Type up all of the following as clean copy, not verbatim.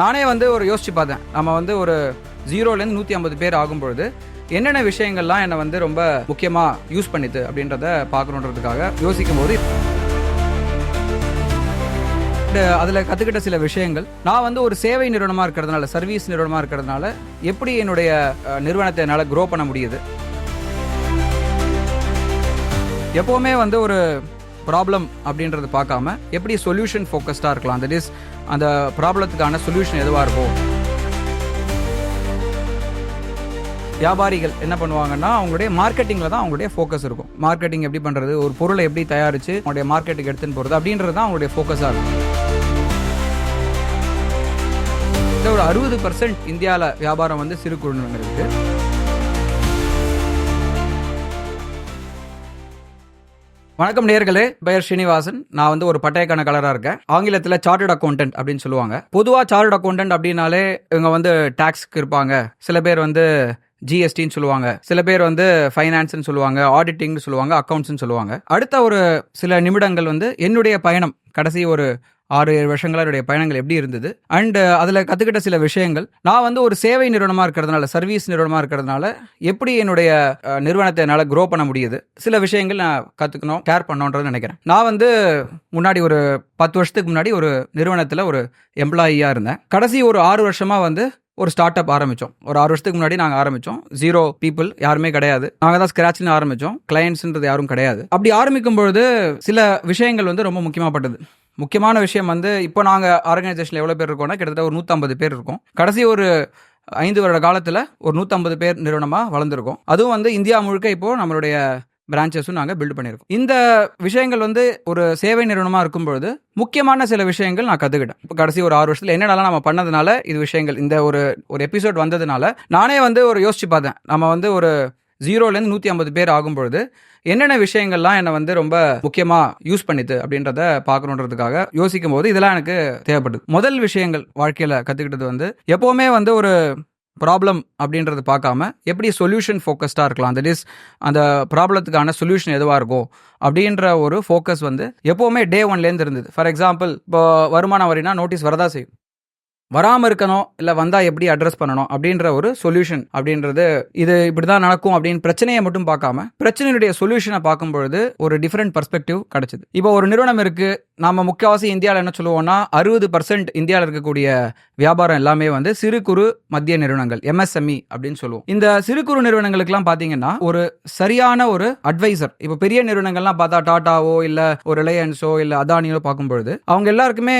நானே வந்து ஒரு யோசிச்சு பார்த்தேன். நம்ம வந்து ஒரு 0லேருந்து 150 பேர் ஆகும்பொழுது என்னென்ன விஷயங்கள்லாம் என்னை வந்து ரொம்ப முக்கியமாக யூஸ் பண்ணிது அப்படின்றத பார்க்கணுன்றதுக்காக யோசிக்கும் போது அதில் கற்றுக்கிட்ட சில விஷயங்கள், நான் வந்து ஒரு சேவை நிறுவனமாக இருக்கிறதுனால, சர்வீஸ் நிறுவனமாக இருக்கிறதுனால எப்படி என்னுடைய நிறுவனத்தை என்னால் க்ரோ பண்ண முடியுது. எப்போவுமே வந்து ஒரு ப்ராப்ளம் அப்படின்றது பார்க்காம எப்படி சொல்யூஷன் ஃபோக்கஸ்டாக இருக்கலாம். தட் இஸ் அந்த ப்ராப்ளத்துக்கான சொல்யூஷன் எதுவாக இருக்கும். வியாபாரிகள் என்ன பண்ணுவாங்கன்னா அவங்களுடைய மார்க்கெட்டிங்கில் தான் அவங்களுடைய ஃபோக்கஸ் இருக்கும். மார்க்கெட்டிங் எப்படி பண்ணுறது, ஒரு பொருளை எப்படி தயாரித்து அவங்களுடைய மார்க்கெட்டுக்கு எடுத்துன்னு போகிறது அப்படின்றது தான் அவங்களுடைய ஃபோக்கஸாக இருக்கும். ஒரு 60% இந்தியாவில் வியாபாரம் வந்து சிறு குறு நிறுவனங்களுக்கு. வணக்கம் நேயர்களே, பெயர் ஸ்ரீனிவாசன். நான் வந்து ஒரு பட்டய கணக்காளராக இருக்கேன். ஆங்கிலத்தில் சார்ட்டர்ட் அக்கௌண்டன்ட் அப்படின்னு சொல்லுவாங்க. பொதுவாக சார்ட்டர்ட் அக்கௌண்டன்ட் அப்படின்னாலே இவங்க வந்து டாக்ஸ்க்கு இருப்பாங்க. சில பேர் வந்து ஜிஎஸ்டின்னு சொல்லுவாங்க, சில பேர் வந்து ஃபைனான்ஸ்னு சொல்லுவாங்க, ஆடிட்டிங்னு சொல்லுவாங்க, அக்கௌண்ட்ஸ்னு சொல்லுவாங்க. அடுத்த ஒரு சில நிமிடங்கள் வந்து என்னுடைய பயணம், கடைசி ஒரு 6-7 வருஷங்களா என்னுடைய பயணங்கள் எப்படி இருந்தது அண்ட் அதில் கற்றுக்கிட்ட சில விஷயங்கள், நான் வந்து ஒரு சேவை நிறுவனமாக இருக்கிறதுனால, சர்வீஸ் நிறுவனமாக இருக்கிறதுனால எப்படி என்னுடைய நிறுவனத்தை என்னால் க்ரோ பண்ண முடியுது, சில விஷயங்கள் நான் கற்றுக்கணும், கேர் பண்ணணுன்றது நினைக்கிறேன். நான் வந்து முன்னாடி ஒரு 10 வருஷத்துக்கு முன்னாடி ஒரு நிறுவனத்தில் ஒரு எம்ப்ளாயியாக இருந்தேன். கடைசி ஒரு 6 வருஷமாக வந்து ஒரு ஸ்டார்ட் அப் ஆரம்பித்தோம். ஒரு 6 வருஷத்துக்கு முன்னாடி நாங்கள் ஆரம்பித்தோம். 0 பீப்புள், யாருமே கிடையாது. நாங்கள் தான் ஸ்க்ராட்ச்னு ஆரம்பித்தோம். கிளையன்ட்ஸ்ன்றது யாரும் கிடையாது. அப்படி ஆரம்பிக்கும் பொழுது சில விஷயங்கள் வந்து ரொம்ப முக்கியமாகப்பட்டது. முக்கியமான விஷயம் வந்து, இப்போ நாங்கள் ஆர்கனைசேஷனில் எவ்வளோ பேர் இருக்கோம்னா கிட்டத்தட்ட ஒரு 150 பேர் இருக்கோம். கடைசி ஒரு 5 வருட காலத்தில் ஒரு 150 பேர் நிறுவனமாக வளர்ந்துருக்கோம். அதுவும் வந்து இந்தியா முழுக்க இப்போது நம்மளுடைய பிரான்ச்சஸும் நாங்கள் பில்ட் பண்ணியிருக்கோம். இந்த விஷயங்கள் வந்து ஒரு சேவை நிறுவனமாக இருக்கும்பொழுது முக்கியமான சில விஷயங்கள் நான் கற்றுக்கிட்டேன். இப்போ கடைசி ஒரு 6 வருஷத்தில் என்னென்னலாம் நம்ம பண்ணதுனால இது விஷயங்கள், இந்த ஒரு எபிசோட் வந்ததுனால நானே வந்து ஒரு யோசிச்சு பார்த்தேன். நம்ம வந்து ஒரு 0லேருந்து 150 பேர் ஆகும்பொழுது என்னென்ன விஷயங்கள்லாம் என்னை வந்து ரொம்ப முக்கியமாக யூஸ் பண்ணிது அப்படின்றத பார்க்கணுன்றதுக்காக யோசிக்கும் போது இதெல்லாம் எனக்கு தேவைப்படுது. முதல் விஷயங்கள் வாழ்க்கையில் கற்றுக்கிட்டது வந்து, எப்போவுமே வந்து ஒரு ப்ராப்ளம் அப்படின்றது பார்க்காம எப்படி சொல்யூஷன் ஃபோக்கஸ்டாக இருக்கலாம். தட் இஸ் அந்த ப்ராப்ளத்துக்கான சொல்யூஷன் எதுவாக இருக்கும் அப்படின்ற ஒரு ஃபோக்கஸ் வந்து எப்போவுமே டே 1லேருந்து இருந்தது. ஃபார் எக்ஸாம்பிள், இப்போ வருமான வரினா நோட்டீஸ் வரதா செய்யும். வராமல் இருக்கணும், இல்லை வந்தால் எப்படி அட்ரஸ் பண்ணணும் அப்படின்ற ஒரு சொல்யூஷன் அப்படின்றது, இது இப்படி தான் நடக்கும் அப்படின்னு பிரச்சனையை மட்டும் பார்க்காம பிரச்சனையுடைய சொல்யூஷனை பார்க்கும்பொழுது ஒரு டிஃப்ரெண்ட் பர்ஸ்பெக்டிவ் கிடச்சிது. இப்போ ஒரு நிறுவனம் இருக்குது, நம்ம முக்கியவாசி இந்தியாவில் என்ன சொல்லுவோம்னா 60% இந்தியாவில் இருக்கக்கூடிய வியாபாரம் எல்லாமே வந்து சிறு குறு மத்திய நிறுவனங்கள், MSME அப்படின்னு சொல்லுவோம். இந்த சிறு குறு நிறுவனங்களுக்குலாம் பார்த்தீங்கன்னா ஒரு சரியான ஒரு அட்வைசர், இப்போ பெரிய நிறுவனங்கள்லாம் பார்த்தா டாட்டாவோ இல்லை ஒரு ரிலையன்ஸோ இல்லை அதானியோ பார்க்கும்பொழுது அவங்க எல்லாருக்குமே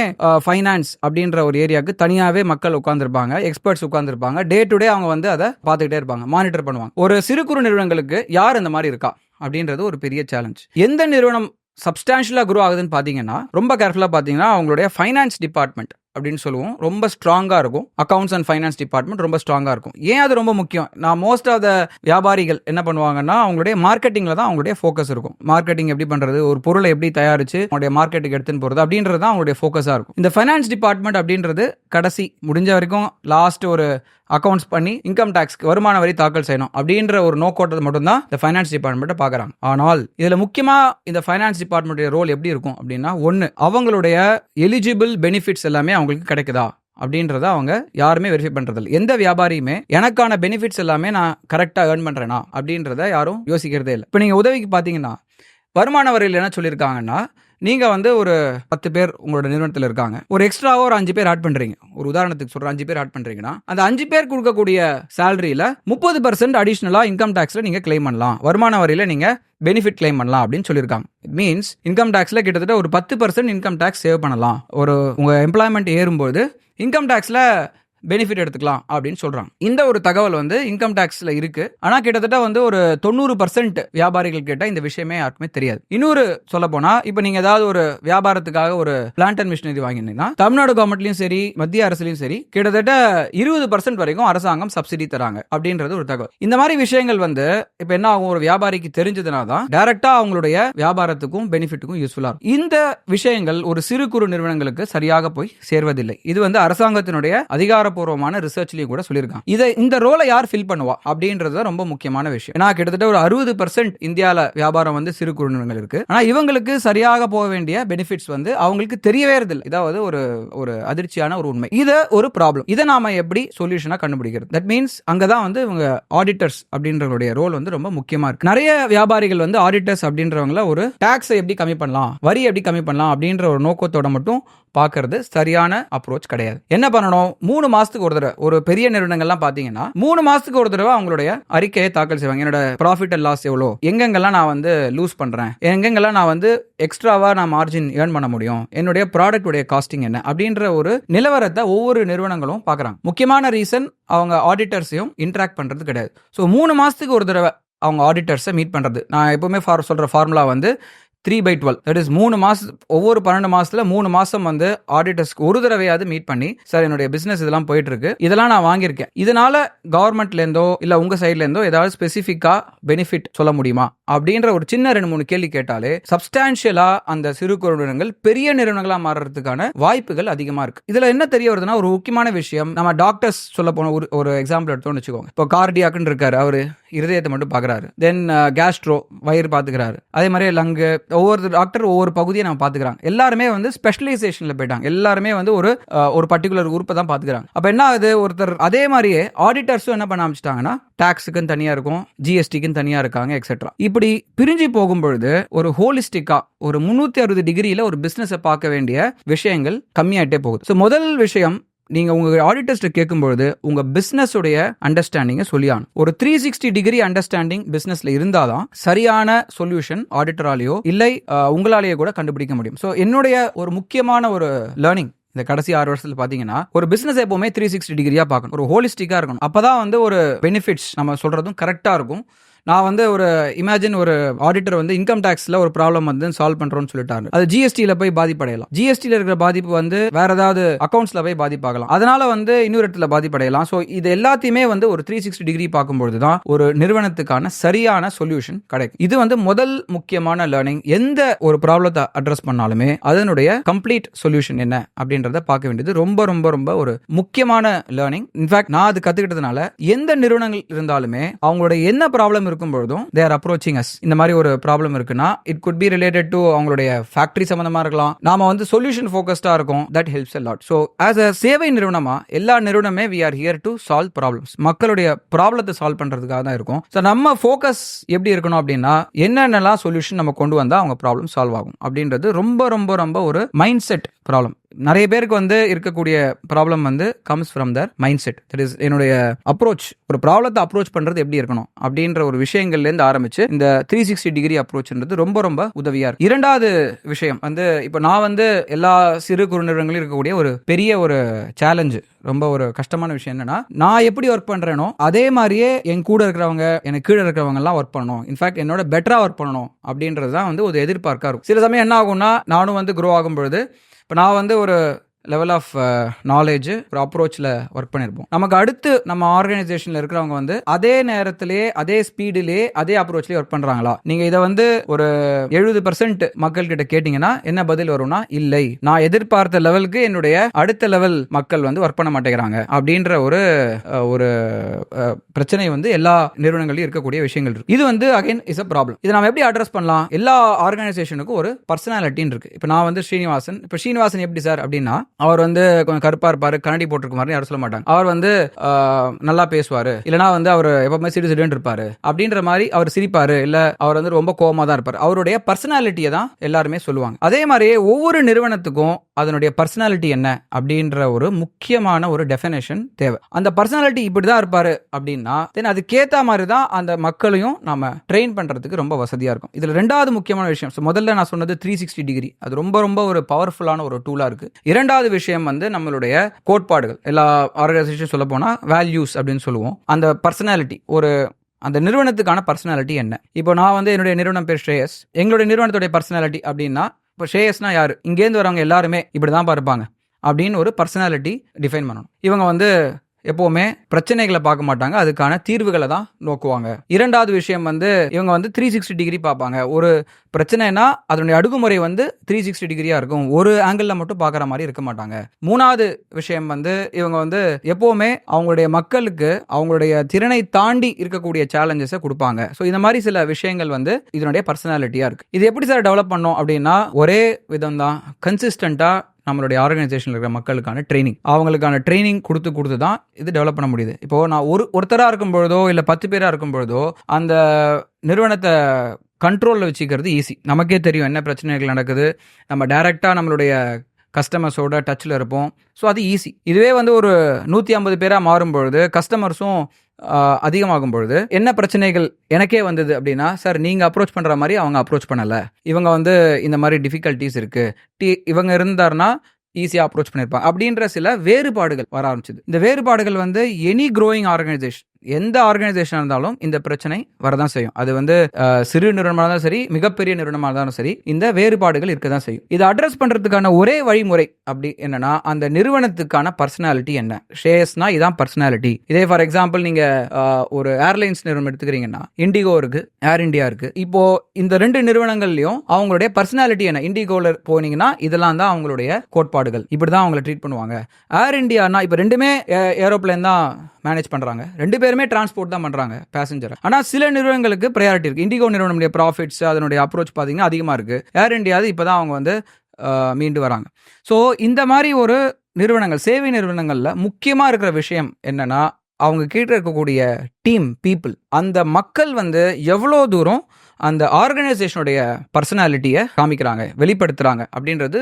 ஃபைனான்ஸ் அப்படின்ற ஒரு ஏரியாவுக்கு தனியாகவே மக்கள் உட்காந்துருப்பாங்க, எக்ஸ்பர்ட்ஸ் உட்காந்துருப்பாங்க. டே டு டே அவங்க வந்து அதை பார்த்துக்கிட்டே இருப்பாங்க, மானிட்டர் பண்ணுவாங்க. ஒரு சிறு குறு நிறுவனங்களுக்கு யார் இந்த மாதிரி இருக்கா அப்படின்றது ஒரு பெரிய சேலஞ்ச். எந்த நிறுவனம் சப்ஸ்டான்ஷியலாக குரோ ஆகுதுன்னு பார்த்தீங்கன்னா, ரொம்ப கேர்ஃபுல்லாக பார்த்தீங்கன்னா அவங்களுடைய ஃபைனான்ஸ் டிபார்ட்மெண்ட் அப்படின்னு சொல்லுவோம், ரொம்ப ஸ்ட்ராங்காக இருக்கும். அக்கௌண்ட்ஸ் அண்ட் ஃபைனான்ஸ் டிபார்ட்மெண்ட் ரொம்ப ஸ்ட்ராங்காக இருக்கும். ஏன் அது ரொம்ப முக்கியம்? நான் மோஸ்ட் ஆஃப் த வியாபாரிகள் என்ன பண்ணுவாங்கன்னா அவங்களுடைய மார்க்கெட்டிங்கில் தான் அவங்களுடைய ஃபோக்கஸ் இருக்கும். மார்க்கெட்டிங் எப்படி பண்ணுறது, ஒரு பொருளை எப்படி தயாரித்து அவங்களுடைய மார்க்கெட்டுக்கு எடுத்துன்னு போகிறது அப்படின்றது தான் அவங்களுடைய ஃபோக்கஸாக இருக்கும். இந்த ஃபைனான்ஸ் டிபார்ட்மெண்ட் அப்படின்றது கடைசி முடிஞ்ச வரைக்கும் லாஸ்ட் ஒரு அக்கௌண்ட்ஸ் பண்ணி இன்கம் டேக்ஸ்க்கு வருமான வரி தாக்கல் செய்யணும் அப்படின்ற ஒரு நோக்கோட்டத்தை மட்டும்தான் இந்த ஃபைனான்ஸ் டிபார்ட்மெண்ட்டை பார்க்குறாங்க. ஆனால் இதில் முக்கியமாக இந்த ஃபைனான்ஸ் டிபார்ட்மெண்ட்டுடைய ரோல் எப்படி இருக்கும் அப்படின்னா, ஒன்று, அவங்களுடைய எலிஜிபிள் பெனிஃபிட்ஸ் எல்லாமே அவங்களுக்கு கிடைக்குதா அப்படின்றத அவங்க யாருமே வெரிஃபை பண்ணுறதில்ல. எந்த வியாபாரியுமே எனக்கான பெனிஃபிட்ஸ் எல்லாமே நான் கரெக்டாக ஏர்ன் பண்ணுறேனா அப்படின்றத யாரும் யோசிக்கிறதே இல்லை. இப்போ நீங்கள் உதவிக்கு பார்த்தீங்கன்னா வருமான வரியில் என்ன சொல்லியிருக்காங்கன்னா, நீங்கள் வந்து ஒரு 10 பேர் உங்களோட நிறுவனத்தில் இருக்காங்க, ஒரு எக்ஸ்ட்ராவாக ஒரு 5 பேர் ஆட் பண்ணுறீங்க. ஒரு உதாரணத்துக்கு சொல்கிற 5 பேர் ஆட் பண்ணுறீங்கன்னா அந்த 5 பேர் கொடுக்கக்கூடிய சேலரியில் 30% அடிஷ்னலாக இன்கம் டேக்ஸில் நீங்கள் கிளைம் பண்ணலாம், வருமான வரியில் நீங்கள் பெனிஃபிட் கிளைம் பண்ணலாம் அப்படின்னு சொல்லியிருக்காங்க. இட் மீன்ஸ் இன்கம் டேக்ஸில் கிட்டத்தட்ட ஒரு 10% இன்கம் டேக்ஸ் சேவ் பண்ணலாம். ஒரு உங்கள் எம்ப்ளாய்மெண்ட் ஏறும்போது இன்கம் டேக்ஸில் பெனிஃபிட் எடுத்துக்கலாம் அப்படின்னு சொல்றாங்க. இந்த ஒரு தகவல் வந்து இன்கம் டேக்ஸ்ல இருக்கு. ஆனா கிட்டத்தட்ட வந்து ஒரு 90% வியாபாரிகள் கிட்ட இந்த விஷயமே யாருக்குமே தெரியாது. இன்னொரு சொல்ல போனா, இப்போ நீங்க ஏதாவது ஒரு வியாபாரத்துக்காக ஒரு பிளான்ட் அண்ட் மிஷினரி வாங்கினீங்கன்னா தமிழ்நாடு கவர்மெண்ட்லயும் சரி மத்திய அரசுலயும் சரி கிட்டத்தட்ட 20% வரைக்கும் அரசாங்கம் சப்சிடி தராங்க அப்படின்றது ஒரு தகவல். இந்த மாதிரி விஷயங்கள் வந்து இப்போ என்ன ஆகும், ஒரு வியாபாரிக்கு தெரிஞ்சதுனா தான் டைரக்டா அவங்களுடைய வியாபாரத்துக்கும் பெனிஃபிட்டுக்கும் யூஸ்ஃபுல்லா இருக்கும். இந்த விஷயங்கள் ஒரு சிறு குறு நிறுவனங்களுக்கு சரியாக போய் சேர்வதில்லை. இது வந்து அரசாங்கத்தினுடைய அதிகார ஆதாரப்பூர்வமான ரிசர்ச்லயும் கூட சொல்லியிருக்காங்க. இந்த ரோலை யார் ஃபில் பண்ணுவா அப்படின்றது ரொம்ப முக்கியமான விஷயம். ஏன்னா கிட்டத்தட்ட ஒரு 60% இந்தியால வியாபாரம் வந்து சிறு குறு நிறுவனங்கள் இருக்கு. ஆனா இவங்களுக்கு சரியாக போக வேண்டிய பெனிஃபிட்ஸ் வந்து அவங்களுக்கு தெரியவே இல்லை. இதாவது ஒரு அதிர்ச்சியான ஒரு உண்மை. இத ஒரு ப்ராப்ளம். இதை நாம எப்படி சொல்யூஷனா கண்டுபிடிக்கிறது? தட் மீன்ஸ் அங்கதான் வந்து இவங்க ஆடிட்டர்ஸ் அப்படின்றவங்களுடைய ரோல் வந்து ரொம்ப முக்கியமா இருக்கு. நிறைய வியாபாரிகள் வந்து ஆடிட்டர்ஸ் அப்படின்றவங்கள ஒரு டாக்ஸை எப்படி கம்மி பண்ணலாம், வரி எப்படி கம்மி பண்ணலாம் அப்படின்ற ஒரு நோக்கத்தோட மட்டும் பார்க்கறது சரியான அப்ரோச் கிடையாது. என்ன பண்ணணும்? 3 மாசத்துக்கு ஒரு தடவை, ஒரு பெரிய நிறுவனங்கள்லாம் பாத்தீங்கன்னா 3 மாசத்துக்கு ஒரு தடவை அவங்களுடைய அறிக்கையை தாக்கல் செய்வாங்க. என்னோட ப்ராஃபிட் அண்ட் லாஸ் எவ்வளோ, எங்கெங்கெல்லாம் நான் வந்து லூஸ் பண்றேன், எங்கெங்கெல்லாம் நான் வந்து எக்ஸ்ட்ராவா நான் மார்ஜின் ஏர்ன் பண்ண முடியும், என்னுடைய ப்ராடக்ட் உடைய காஸ்டிங் என்ன அப்படின்ற ஒரு நிலவரத்தை ஒவ்வொரு நிறுவனங்களும் பார்க்கறாங்க. முக்கியமான ரீசன் அவங்க ஆடிட்டர்ஸையும் இன்டராக்ட் பண்றது கிடையாது. ஸோ 3 மாசத்துக்கு ஒரு தடவை அவங்க ஆடிட்டர்ஸை மீட் பண்றது. நான் எப்பவுமே சொல்ற ஃபார்முலா வந்து 3/12. தட் இஸ் 3 மாசம், ஒவ்வொரு 12 மாசத்துல 3 மாசம் வந்து ஆடிட்டர்ஸ்க்கு ஒரு தடவையாவது மீட் பண்ணி, சார் என்னுடைய பிசினஸ் இதெல்லாம் போயிட்டு இருக்கு, இதெல்லாம் நான் வாங்கியிருக்கேன், இதனால கவர்மெண்ட்ல இருந்தோ இல்ல உங்க சைட்ல இருந்தோ ஏதாவது ஸ்பெசிஃபிக்கா பெனிஃபிட் சொல்ல முடியுமா அப்படின்ற ஒரு சின்ன 2-3 கேள்வி கேட்டாலே சப்ஸ்டான்ஷியலா அந்த சிறு குறு நிறுவனங்கள் பெரிய நிறுவனங்களா மாறுறதுக்கான வாய்ப்புகள் அதிகமா இருக்கு. இதுல என்ன தெரிய வருதுன்னா, ஒரு முக்கியமான விஷயம், நம்ம டாக்டர்ஸ் சொல்ல போன ஒரு எக்ஸாம்பிள் எடுத்தோம்னு வச்சுக்கோங்க. இப்போ கார்டியாக்குன்னு இருக்காரு, அவரு இருதயத்தை மட்டும் பாக்குறாரு. தென் கேஸ்ட்ரோ, வயிறு பாத்துக்கிறாரு. அதே மாதிரி லங்கு, ஒவ்வொரு டாக்டர் ஒவ்வொரு பகுதியை நம்ம பாத்துக்கிறாங்க. எல்லாருமே வந்து ஸ்பெஷலைசேஷன்ல போயிட்டாங்க. எல்லாருமே வந்து ஒரு பர்டிகுலர் உறுப்பை தான் பாத்துக்கிறாங்க. அப்ப என்ன ஆகுது, ஒருத்தர் அதே மாதிரியே ஆடிட்டர்ஸும் என்ன பண்ண ஆரம்பிச்சிட்டாங்கன்னா, டாக்ஸுக்குன்னு தனியா இருக்கும், ஜிஎஸ்டிக்குன்னு தனியா இருக்காங்க, எக்ஸெட்ரா. இப்படி பிரிஞ்சு போகும்பொழுது ஒரு ஹோலிஸ்டிக்கா ஒரு 360 டிகிரியில ஒரு பிசினஸை பார்க்க வேண்டிய விஷயங்கள் கம்மியாயிட்டே போகுது. ஸோ முதல் விஷயம், நீங்க உங்க ஆடிட்டர்ஸ்ட கேட்கும்போது உங்க பிசினஸ் உடைய அண்டர்ஸ்டாண்டிங்க சொல்லியானும். ஒரு 360 டிகிரி அண்டர்ஸ்டாண்டிங் பிசினஸ்ல இருந்தாதான் சரியான சொல்யூஷன் ஆடிட்டராலேயோ இல்லை உங்களாலேயோ கூட கண்டுபிடிக்க முடியும். ஸோ என்னுடைய ஒரு முக்கியமான ஒரு லேர்னிங் இந்த கடைசி 6 வருஷத்துல பாத்தீங்கன்னா, ஒரு பிசினஸ் எப்பவுமே 360 டிகிரியா பார்க்கணும், ஒரு ஹோலிஸ்டிக்கா இருக்கணும். அப்பதான் வந்து ஒரு பெனிஃபிட்ஸ் நம்ம சொல்றதும் கரெக்டா இருக்கும். நான் வந்து ஒரு இமேஜின் ஒரு ஆடிட்டர் வந்து இன்கம் டாக்ஸ்ல ஒரு ப்ராப்ளம் வந்து சால்வ் பண்றோம்னு சொல்லிட்டாரு. அது ஜிஎஸ்டில போய் பாதிப்படையலாம். ஜிஎஸ்டில இருக்கிற பாதிப்பு வந்து வேற ஏதாவது அக்கௌண்ட்ஸ்ல போய் பாதிப்பாகலாம். அதனால வந்து இன்னொரு இடத்துல பாதிப்படையலாம். ஸோ இது எல்லாத்தையுமே வந்து ஒரு 360 டிகிரி பார்க்கும்பொழுது தான் ஒரு நிறுவனத்துக்கான சரியான சொல்யூஷன் கிடைக்கும். இது வந்து முதல் முக்கியமான லேர்னிங். எந்த ஒரு ப்ராப்ளத்தை அட்ரஸ் பண்ணாலுமே அதனுடைய கம்ப்ளீட் சொல்யூஷன் என்ன அப்படின்றத பார்க்க வேண்டியது ரொம்ப ரொம்ப ரொம்ப ஒரு முக்கியமான லேர்னிங். இன்ஃபேக்ட் நான் அது கத்துக்கிட்டதுனால எந்த நிறுவனங்கள் இருந்தாலுமே அவங்களுடைய என்ன ப்ராப்ளம் இருக்கும்போதும் they are approaching us. இந்த மாதிரி ஒரு ப்ராப்ளம் இருக்குன்னா it could be related to அவங்களுடைய ஃபேக்டரி சம்பந்தமா இருக்கலாம். நாம வந்து சொல்யூஷன் ஃபோக்கஸ்டா இருக்கும். that helps a lot. So as a சேவை நிறுவனமா எல்லா நிறுவனமே we are here to solve problems. மக்களுடைய ப்ராப்ளத்தை சால்வ் பண்றதுக்காக தான் இருக்கும். ஸோ நம்ம ஃபோக்கஸ் எப்படி இருக்கணும் அப்படின்னா, என்னென்னலாம் சொல்யூஷன் நம்ம கொண்டு வந்தா அவங்க ப்ராப்ளம் சால்வ் ஆகும் அப்படின்றது ரொம்ப ரொம்ப ரொம்ப ஒரு மைண்ட் செட் ப்ராப்ளம். நிறைய பேருக்கு வந்து இருக்கக்கூடிய ப்ராப்ளம் வந்து comes from their mindset. That is என்னுடைய அப்ரோச், ஒரு ப்ராப்ளத்தை அப்ரோச் பண்றது எப்படி இருக்கணும் அப்படின்ற ஒரு விஷயங்கள்ல இருந்து ஆரம்பிச்சு இந்த 360 டிகிரி அப்ரோச்ன்றது ரொம்ப ரொம்ப உதவியா இருக்கு. இரண்டாவது விஷயம் வந்து, இப்போ நான் வந்து எல்லா சிறு குறு நிறுவனங்களும் இருக்கக்கூடிய ஒரு பெரிய ஒரு சேலஞ்சு, ரொம்ப ஒரு கஷ்டமான விஷயம் என்னன்னா, நான் எப்படி ஒர்க் பண்றேனோ அதே மாதிரியே என் கூட இருக்கிறவங்க, எனக்கு கீழே இருக்கிறவங்க எல்லாம் ஒர்க் பண்ணணும், இன்ஃபேக்ட் என்னோட பெட்டரா ஒர்க் பண்ணணும் அப்படின்றது தான் வந்து ஒரு எதிர்பார்க்கா இருக்கும். சில சமயம் என்ன ஆகும்னா, நானும் வந்து க்ரோ ஆகும் பொழுது, இப்போ நான் வந்து ஒரு லெவல் ஆஃப் நாலேஜ் ஒரு அப்ரோச்சில் ஒர்க் பண்ணியிருப்போம். நமக்கு அடுத்து நம்ம ஆர்கனைசேஷனில் இருக்கிறவங்க வந்து அதே நேரத்திலே அதே ஸ்பீடிலே அதே அப்ரோச்லேயே ஒர்க் பண்ணுறாங்களா? நீங்கள் இதை வந்து ஒரு 70% மக்கள் கிட்ட கேட்டிங்கன்னா என்ன பதில் வரும்னா, இல்லை, நான் எதிர்பார்த்த லெவலுக்கு என்னுடைய அடுத்த லெவல் மக்கள் வந்து ஒர்க் பண்ண மாட்டேங்கிறாங்க அப்படின்ற ஒரு பிரச்சனை வந்து எல்லா நிறுவனங்களையும் இருக்கக்கூடிய விஷயங்கள் இருக்கு. இது வந்து அகைன் இஸ் அ ப்ராப்ளம். இதை நம்ம எப்படி அட்ரஸ் பண்ணலாம்? எல்லா ஆர்கனைசேஷனுக்கும் ஒரு பர்சனாலிட்டின்னு இருக்கு. இப்போ நான் வந்து ஸ்ரீனிவாசன். இப்போ ஸ்ரீனிவாசன் எப்படி சார் அப்படின்னா, அவர் வந்து கொஞ்சம் கருப்பா இருப்பாரு, கண்ணாடி போட்டிருக்க மாதிரி யாரும் சொல்ல மாட்டாங்க. அவர் வந்து நல்லா பேசுவாரு, இல்லனா வந்து அவர் எப்பவுமே சிடுசிடுன்னு இருப்பாரு அப்படின்ற மாதிரி, அவர் சிரிப்பாரு, இல்ல அவர் வந்து ரொம்ப கோவமா தான் இருப்பாரு. அவருடைய பர்சனாலிட்டியை தான் எல்லாருமே சொல்லுவாங்க. அதே மாதிரியே ஒவ்வொரு நிறுவனத்துக்கும் அதனுடைய பர்சனாலிட்டி என்ன அப்படின்ற ஒரு முக்கியமான ஒரு டெஃபினேஷன் தேவை. அந்த பர்சனாலிட்டி இப்படிதான் இருப்பாரு அப்படின்னா தென் அதுக்கேற்ற மாதிரி தான் அந்த மக்களையும் நாம ட்ரெயின் பண்றதுக்கு ரொம்ப வசதியா இருக்கும். இதுல ரெண்டாவது முக்கியமான விஷயம், முதல்ல நான் சொன்னது 360 டிகிரி, அது ரொம்ப ரொம்ப ஒரு பவர்ஃபுல்லான ஒரு டூலா இருக்கு. இரண்டாவது விஷயம் வந்து நம்மளுடைய கோட்பாடுகள். எல்லா ஆர்கனைசேஷன் சொல்ல போனா வேல்யூஸ் அப்படின்னு சொல்லுவோம். அந்த பர்சனாலிட்டி, அந்த நிறுவனத்துக்கான பர்சனாலிட்டி என்ன? இப்போ நான் வந்து என்னுடைய நிறுவனம் பேர் ஸ்ரேயஸ். எங்களுடைய நிறுவனத்துடைய பர்சனாலிட்டி அப்படின்னா, இப்போ ஸ்ரேயஸ்னா யாரு? இங்கேருந்து வரவங்க எல்லாருமே இப்படிதான் இருப்பாங்க அப்படின்னு ஒரு பர்சனாலிட்டி டிஃபைன் பண்ணணும். இவங்க வந்து எப்போவுமே பிரச்சனைகளை பார்க்க மாட்டாங்க, அதுக்கான தீர்வுகளை தான் நோக்குவாங்க. இரண்டாவது விஷயம் வந்து இவங்க வந்து 360 டிகிரி பார்ப்பாங்க. ஒரு பிரச்சனைனா அதனுடைய அணுகுமுறை வந்து 360 டிகிரியா இருக்கும், ஒரு ஆங்கிளில் மட்டும் பார்க்குற மாதிரி இருக்க மாட்டாங்க. மூணாவது விஷயம் வந்து இவங்க வந்து எப்போவுமே அவங்களுடைய மக்களுக்கு அவங்களுடைய திறனை தாண்டி இருக்கக்கூடிய சேலஞ்சஸை கொடுப்பாங்க. ஸோ இந்த மாதிரி சில விஷயங்கள் வந்து இதனுடைய பர்சனாலிட்டியாக இருக்குது. இது எப்படி சார் டெவலப் பண்ணோம் அப்படின்னா, ஒரே விதம் தான், கன்சிஸ்டண்ட்டாக நம்மளுடைய ஆர்கனைசேஷனில் இருக்கிற மக்களுக்கான ட்ரைனிங், அவங்களுக்கான ட்ரைனிங் கொடுத்து தான் இது டெவலப் பண்ண முடியுது. இப்போது நான் ஒருத்தராக இருக்கும் பொழுதோ இல்லை 10 பேராக இருக்கும் பொழுதோ அந்த நிறுவனத்தை கண்ட்ரோலில் வச்சுக்கிறது ஈஸி. நமக்கே தெரியும் என்ன பிரச்சனைகள் நடக்குது, நம்ம டைரெக்டாக நம்மளுடைய கஸ்டமர்ஸோட டச்சில் இருப்போம். ஸோ அது ஈஸி. இதுவே வந்து ஒரு 150 பேராக மாறும்பொழுது, கஸ்டமர்ஸும் அதிகமாகும் பொழுது என்ன பிரச்சனைகள் எனக்கே வந்தது அப்படின்னா, சார் நீங்கள் அப்ரோச் பண்ணுற மாதிரி அவங்க அப்ரோச் பண்ணலை, இவங்க வந்து இந்த மாதிரி டிஃபிகல்ட்டிஸ் இருக்குது, இவங்க இருந்தாருன்னா ஈஸியாக அப்ரோச் பண்ணியிருப்பாங்க அப்படின்ற சில வேறுபாடுகள் வர ஆரம்பிச்சிது. இந்த வேறுபாடுகள் வந்து எனி க்ரோயிங் ஆர்கனைசேஷன், எந்த ஆர்கனைசேஷன் இருந்தாலும் இந்த பிரச்சனை வரதான் செய்யும். அது வந்து சிறு நிறுவனமாக இருந்தாலும் சரி, மிகப்பெரிய நிறுவனமாக இருந்தாலும் சரி, இந்த வேறுபாடுகள் இருக்க தான் செய்யும். இதை அட்ரஸ் பண்ணுறதுக்கான ஒரே வழிமுறை அப்படி என்னன்னா, அந்த நிறுவனத்துக்கான பர்சனாலிட்டி என்ன, ஷேர்ஸ்னா இதான் பர்சனாலிட்டி. இதே ஃபார் எக்ஸாம்பிள் நீங்கள் ஒரு ஏர்லைன்ஸ் நிறுவனம் எடுத்துக்கிறீங்கன்னா, இண்டிகோ இருக்கு, ஏர் இண்டியா இருக்கு. இப்போ இந்த 2 நிறுவனங்கள்லையும் அவங்களுடைய பர்சனாலிட்டி என்ன, இண்டிகோல போனீங்கன்னா இதெல்லாம் தான் அவங்களுடைய கோட்பாடுகள், இப்படி தான் அவங்களை ட்ரீட் பண்ணுவாங்க. ஏர் இண்டியானா இப்போ ரெண்டுமே ஏரோப்ளேன் தான் மேனேஜ் பண்ணுறாங்க, 2 பேருமே டிரான்ஸ்போர்ட் தான் பண்ணுறாங்க பேசஞ்சர். ஆனால் சில நிறுவனங்களுக்கு ப்ரையாரிட்டி இருக்குது. இண்டிகோ நிறுவனமுடைய ப்ராஃபிட்ஸ், அதனுடைய அப்ரோச் பார்த்தீங்கன்னா அதிகமாக இருக்குது. ஏர் இண்டியாவது இப்போ தான் அவங்க வந்து மீண்டு வராங்க. ஸோ இந்த மாதிரி ஒரு நிறுவனங்கள், சேவை நிறுவனங்களில் முக்கியமாக இருக்கிற விஷயம் என்னன்னா, அவங்க கீழே இருக்கக்கூடிய டீம் பீப்புள், அந்த மக்கள் வந்து எவ்வளோ தூரம் அந்த ஆர்கனைசேஷனுடைய பர்சனாலிட்டியை காமிக்கிறாங்க, வெளிப்படுத்துகிறாங்க அப்படின்றது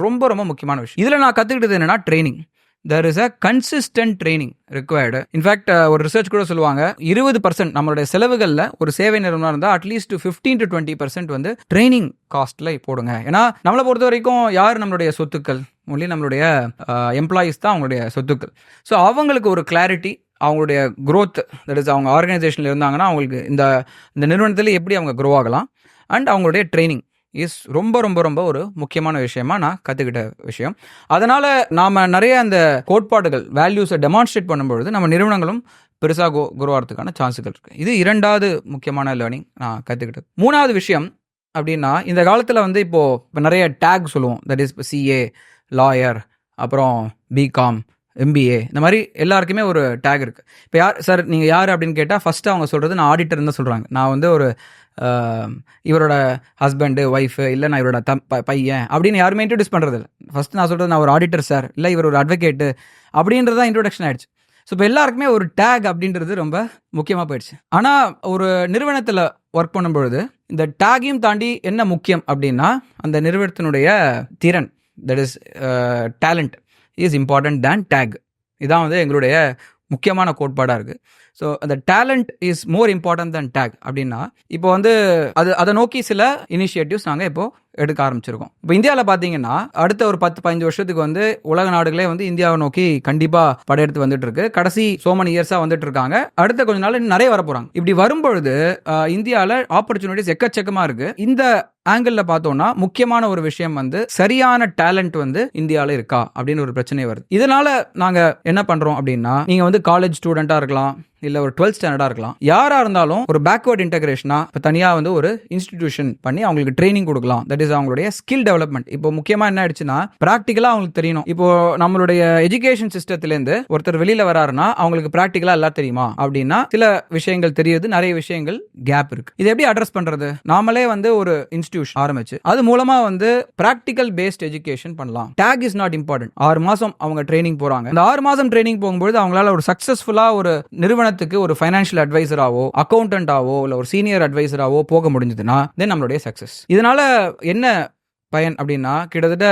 ரொம்ப ரொம்ப முக்கியமான விஷயம். இதில் நான் கற்றுக்கிட்டது என்னென்னா, training. There is a consistent training required. In fact, ஒரு ரிசர்ச் கூட சொல்லுவாங்க, 20% நம்மளுடைய செலவுகளில் ஒரு சேவை நிறுவனம் இருந்தால் அட்லீஸ்ட் 15 to 20% வந்து ட்ரைனிங் காஸ்ட்டில் போடுங்க. ஏன்னா நம்மளை பொறுத்த வரைக்கும் யார் நம்மளுடைய சொத்துக்கள், ஒன்லி நம்மளுடைய எம்ப்ளாயீஸ் தான் அவங்களுடைய சொத்துக்கள். ஸோ அவங்களுக்கு ஒரு கிளாரிட்டி, அவங்களுடைய க்ரோத், தட் இஸ் அவங்க ஆர்கனைசேஷனில் இருந்தாங்கன்னா அவங்களுக்கு இந்த நிறுவனத்தில் எப்படி அவங்க க்ரோ ஆகலாம், அண்ட் அவங்களுடைய ட்ரைனிங் இஸ் ரொம்ப ரொம்ப ரொம்ப ஒரு முக்கியமான விஷயமா நான் கற்றுக்கிட்ட விஷயம். அதனால் நாம் நிறைய அந்த கோட்பாடுகள், வேல்யூஸை டெமான்ஸ்ட்ரேட் பண்ணும்பொழுது நம்ம நிறுவனங்களும் பெருசாக க்ரோ ஆகிறதுக்கான சான்ஸுகள் இருக்குது. இது 2வது முக்கியமான லேர்னிங் நான் கற்றுக்கிட்டது. 3வது விஷயம் அப்படின்னா, இந்த காலத்தில் வந்து இப்போ நிறைய டேக் சொல்லுவோம், தட் இஸ் CA, லாயர், அப்புறம் பிகாம், MBA, இந்த மாதிரி எல்லாருக்குமே ஒரு டேக் இருக்குது. இப்போ சார் நீங்கள் யார் அப்படின்னு கேட்டால் ஃபஸ்ட்டு அவங்க சொல்கிறது நான் ஆடிட்டர்னு தான் சொல்கிறாங்க. நான் வந்து ஒரு இவரோட ஹஸ்பண்டு, ஒய்ஃபு, இல்லை நான் இவரோட பையன் அப்படின்னு யாருமே இன்ட்ரடியூஸ் பண்ணுறது இல்லை. ஃபஸ்ட்டு நான் சொல்கிறது நான் ஒரு ஆடிட்டர் சார், இல்லை இவர் ஒரு அட்வொகேட்டு அப்படின்றது தான் இன்ட்ரோடக்ஷன் ஆகிடுச்சு. ஸோ இப்போ எல்லாருக்குமே ஒரு டேக் அப்படின்றது ரொம்ப முக்கியமாக போயிடுச்சு. ஆனால் ஒரு நிறுவனத்தில் ஒர்க் பண்ணும்பொழுது இந்த டேக்கையும் தாண்டி என்ன முக்கியம் அப்படின்னா, அந்த நிறுவனத்தினுடைய திறன், that is talent is important than take. இதான் வந்து எங்களுடைய முக்கியமான கோட்பாடாக இருக்குது. ஸோ அந்த talent is more important than take அப்படின்னா, இப்போ வந்து அதை நோக்கி சில இனிஷியேட்டிவ்ஸ் நாங்கள் இப்போது எடுக்க ஆரம்பிச்சிருக்கோம். இப்போ இந்தியாவில் பார்த்தீங்கன்னா அடுத்த ஒரு 10-15 வருஷத்துக்கு வந்து உலக நாடுகளே வந்து இந்தியாவை நோக்கி கண்டிப்பாக படையெடுத்து வந்துட்டு இருக்கு. கடைசி so many இயர்ஸாக வந்துட்டு இருக்காங்க. அடுத்த கொஞ்ச நாள் நிறைய வர போகிறாங்க. இப்படி வரும்பொழுது இந்தியாவில் ஆப்பர்ச்சுனிட்டிஸ் எக்கச்சக்கமாக இருக்குது. இந்த ஆங்கிளில் பார்த்தோம்னா முக்கியமான ஒரு விஷயம் வந்து சரியான டேலண்ட் வந்து இந்தியாவில் இருக்கா அப்படின்னு ஒரு பிரச்சனை வருது. இதனால நாங்கள் என்ன பண்ணுறோம் அப்படின்னா, நீங்கள் வந்து காலேஜ் ஸ்டூடெண்ட்டாக இருக்கலாம், இல்லை ஒரு 12th ஸ்டாண்டர்டாக இருக்கலாம், யாராக இருந்தாலும் ஒரு பேக்வர்ட் இன்டகிரேஷனாக இப்போ தனியாக வந்து ஒரு இன்ஸ்டிடியூஷன் பண்ணி அவங்களுக்கு ட்ரைனிங் கொடுக்கலாம். தட் இஸ் அவங்களுடைய ஸ்கில் டெவலப்மெண்ட். இப்போ முக்கியமாக என்ன ஆயிடுச்சுன்னா, ப்ராக்டிக்கலாக அவங்களுக்கு தெரியணும். இப்போ நம்மளுடைய எஜுகேஷன் சிஸ்டத்துலேருந்து ஒருத்தர் வெளியில் வராருன்னா அவங்களுக்கு ப்ராக்டிக்கலாக எல்லாம் தெரியுமா அப்படின்னா சில விஷயங்கள் தெரியுது, நிறைய விஷயங்கள் கேப் இருக்கு. இதை எப்படி அட்ரஸ் பண்ணுறது? நாமளே வந்து ஒரு இன்ஸ்டிடியூஷன் ஆரம்பிச்சு அது மூலமாக வந்து ப்ராக்டிக்கல் பேஸ்ட் எஜுகேஷன் பண்ணலாம். Take is not important. 6 மாதம் அவங்க ட்ரைனிங் போகிறாங்க. இந்த 6 மாதம் ட்ரைனிங் போகும்போது அவங்களால ஒரு சக்ஸஸ்ஃபுல்லாக ஒரு நிறுவனத்துக்கு ஒரு ஃபைனான்ஷியல் அட்வைசராவோ, அக்கௌண்டன்டாவோ, இல்லை ஒரு சீனியர் அட்வைசராவோ போக முடிஞ்சதுன்னா தென் நம்மளுடைய சக்ஸஸ். இதனால என்ன பயன் அப்படின்னா, கிட்டத்தட்ட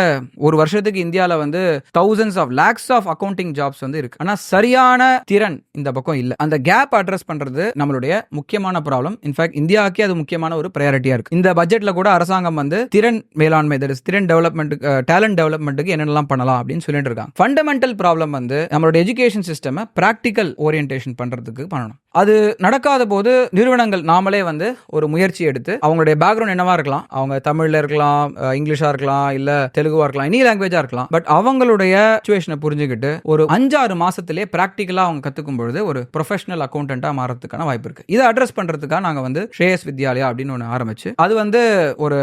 ஒரு வருஷத்துக்கு இந்தியாவில் வந்து thousands of lakhs of accounting jobs வந்து இருக்கு. ஆனால் சரியான திறன் இந்த பக்கம் இல்லை. அந்த கேப் அட்ரஸ் பண்றது நம்மளுடைய முக்கியமான ப்ராப்ளம். இன்ஃபேக்ட் இந்தியாவுக்கே அது முக்கியமான ஒரு ப்ரையாரிட்டியா இருக்கு. இந்த பட்ஜெட்ல கூட அரசாங்கம் வந்து திறன் மேலாண்மை, திறன் டெவலப்மெண்ட்டுக்கு, டேலண்ட் டெவலப்மெண்ட்டுக்கு என்னென்னலாம் பண்ணலாம் அப்படின்னு சொல்லிட்டு இருக்காங்க. ஃபண்டமெண்டல் ப்ராப்ளம் வந்து நம்மளுடைய எஜுகேஷன் சிஸ்டம் ப்ராக்டிக்கல் ஓரியன்டேஷன் பண்றதுக்கு பண்ணணும். அது நடக்காத போது நிறுவனங்கள் நாமளே வந்து ஒரு முயற்சி எடுத்து அவங்களுடைய பேக்ரவுண்ட் என்னவா இருக்கலாம், அவங்க தமிழ்ல இருக்கலாம், இங்கிலீஷ் இங்கிலீஷா இருக்கலாம், இல்ல தெலுங்குவா இருக்கலாம், எனி லாங்குவேஜா இருக்கலாம். பட் அவங்களுடைய சிச்சுவேஷனை புரிஞ்சுக்கிட்டு ஒரு 5-6 மாசத்திலே பிராக்டிகலா அவங்க கத்துக்கும் பொழுது ஒரு ப்ரொஃபஷனல் அக்கௌண்டன்ட்டா மாறதுக்கான வாய்ப்பு இருக்கு. இதை அட்ரஸ் பண்றதுக்காக நாங்க வந்து ஸ்ரேயஸ் வித்யாலயா அப்படின்னு ஒன்று ஆரம்பிச்சு, அது வந்து ஒரு